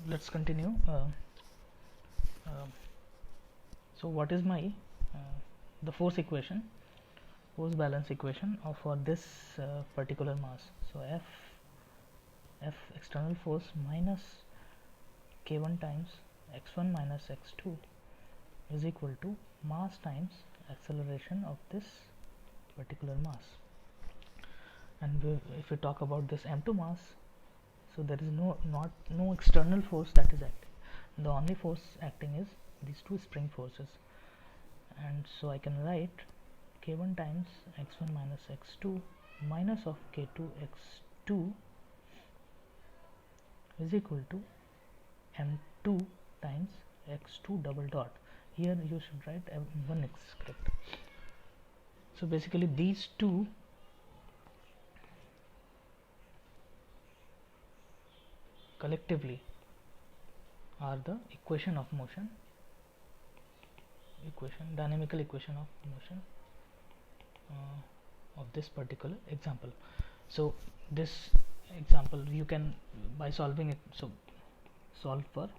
let's continue. So what is my the force balance equation for this particular mass? So F external force minus K1 times x1 minus x2 is equal to mass times acceleration of this particular mass. And if we talk about this M2 mass, so there is no external force that is acting. The only force acting is these two spring forces, and so I can write K1 times x1 minus x2 minus of K2 x2 is equal to M2 times x2 double dot. Here you should write M1 is correct. So basically these two collectively are the equation of motion, dynamical equation of motion of this particular example. So this example you can, by solving it, so solve for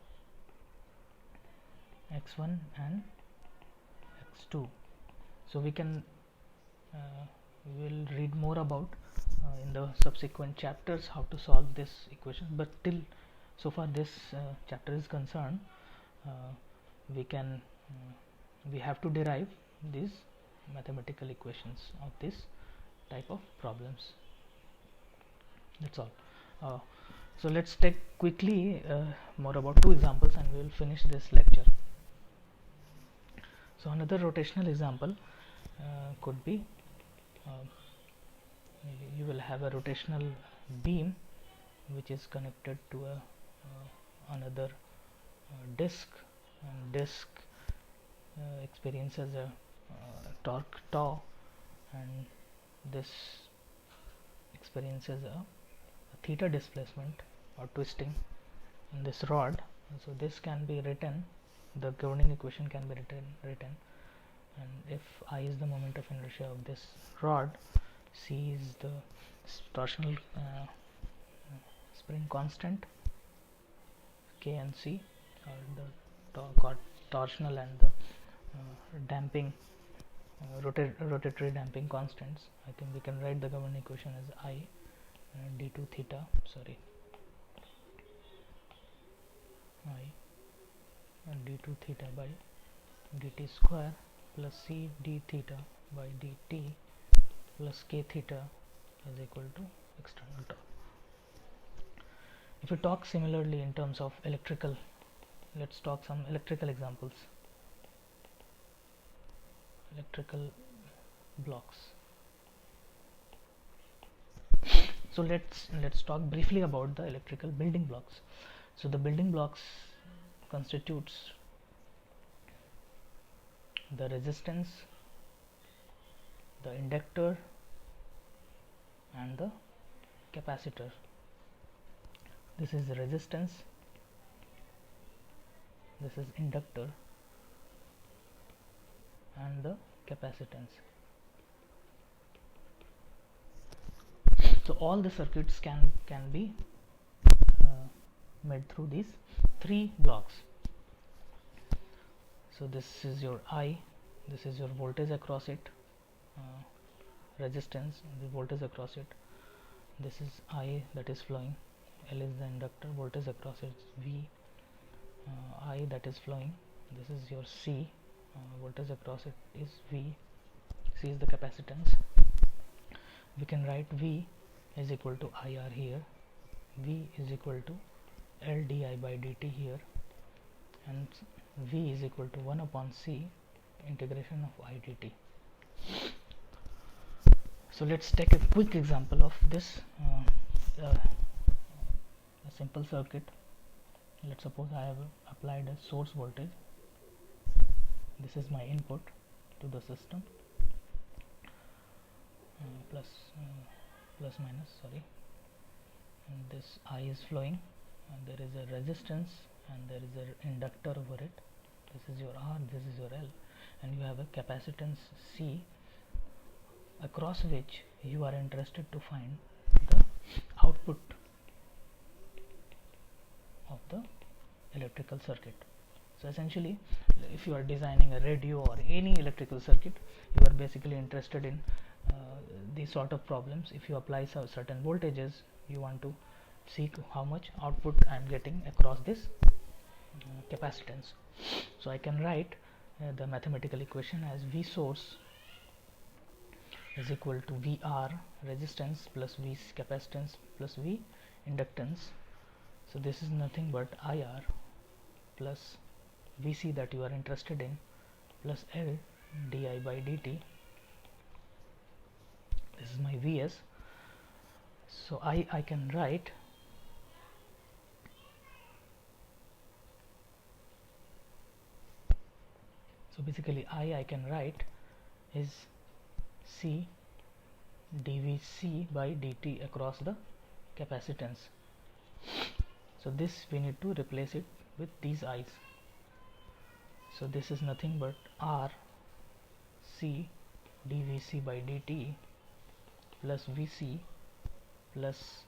x1 and x2. So we can we will read more about in the subsequent chapters how to solve this equation, but till so far this chapter is concerned, we have to derive these mathematical equations of this type of problems. That's all. So let's take quickly more about two examples and we will finish this lecture. So another rotational example could be you will have a rotational beam which is connected to another disc, and disc experiences a torque tau, and this experiences a theta displacement or twisting in this rod. So this can be written, the governing equation can be written, and if I is the moment of inertia of this rod, C is the torsional spring constant, K and C are the torsional and the damping rotatory damping constants. I think we can write the governing equation as I d2 theta, sorry, I d2 theta by dt square plus C d theta by dt plus k theta is equal to external torque. If we talk similarly in terms of electrical, let's talk some electrical examples. Electrical blocks. So let's talk briefly about the electrical building blocks. So the building blocks constitutes the resistance, the inductor and the capacitor. This is resistance, this is inductor and the capacitance. So all the circuits can be made through these three blocks. So this is your I, this is your voltage across it, resistance, the voltage across it, this is I that is flowing, L is the inductor, voltage across it is V, I that is flowing, this is your C, voltage across it is V, C is the capacitance. We can write V is equal to IR here, V is equal to L di by dt here, and V is equal to 1 upon C integration of I dt. So let's take a quick example of this, a simple circuit. Let's suppose I have applied a source voltage. This is my input to the system, plus minus, sorry, and this I is flowing, and there is a resistance and there is an inductor over it. This is your R, this is your L, and you have a capacitance C across which you are interested to find the output of the electrical circuit. So essentially, if you are designing a radio or any electrical circuit, you are basically interested in these sort of problems. If you apply certain voltages, you want to see how much output I am getting across this capacitance. So I can write the mathematical equation as V source is equal to VR resistance plus V capacitance plus V inductance. So this is nothing but IR plus VC that you are interested in plus L di by dt. This is my Vs. So I can write I can write is C dVc by dt across the capacitance. So this we need to replace it with these i's. So this is nothing but R C dVc by dt plus Vc plus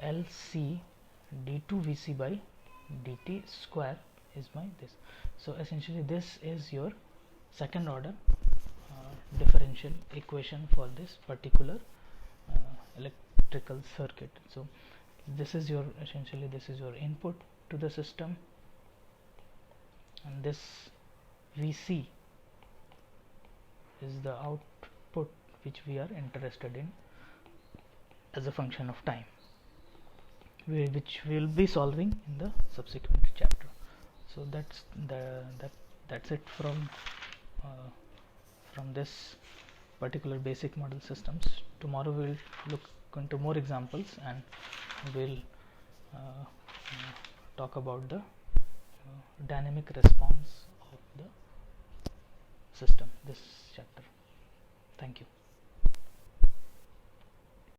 LC d2Vc by dt square is my this. So essentially this is your second order differential equation for this particular electrical circuit. So this is your essentially this is your input to the system, and this Vc is the output which we are interested in as a function of time, which we will be solving in the subsequent chapter. So that's it from this particular basic model systems. Tomorrow we will look into more examples, and we'll talk about the dynamic response of the system, this chapter. Thank you.